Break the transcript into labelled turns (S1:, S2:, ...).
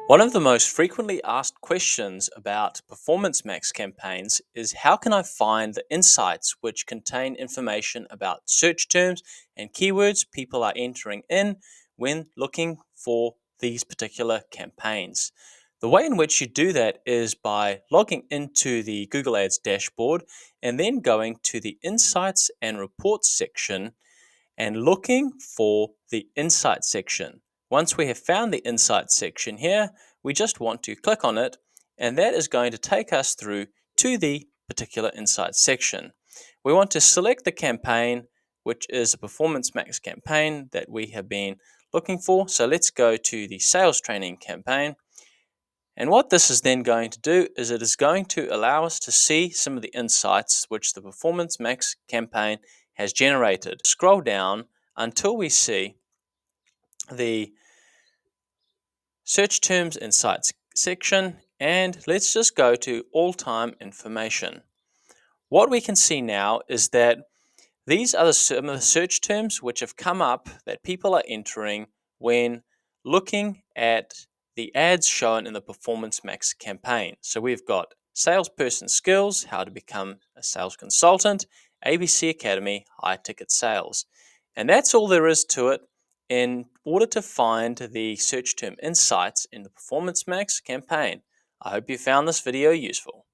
S1: One of the most frequently asked questions about Performance Max campaigns is how can I find the insights which contain information about search terms and keywords people are entering in when looking for these particular campaigns. The way in which you do that is by logging into the Google Ads dashboard and then going to the Insights and Reports section and looking for the Insights section. Once we have found the Insights section here, we just want to click on it, and that is going to take us through to the particular Insights section. We want to select the campaign, which is a Performance Max campaign that we have been looking for. So let's go to the sales training campaign. And what this is then going to do is it is going to allow us to see some of the insights which the Performance Max campaign has generated. Scroll down until we see the Search Terms Insights section, and let's just go to all-time information. What we can see now is that these are some of the search terms which have come up that people are entering when looking at the ads shown in the Performance Max campaign. So we've got salesperson skills, how to become a sales consultant, ABC Academy, high ticket sales. And that's all there is to it in order to find the search term insights in the Performance Max campaign. I hope you found this video useful.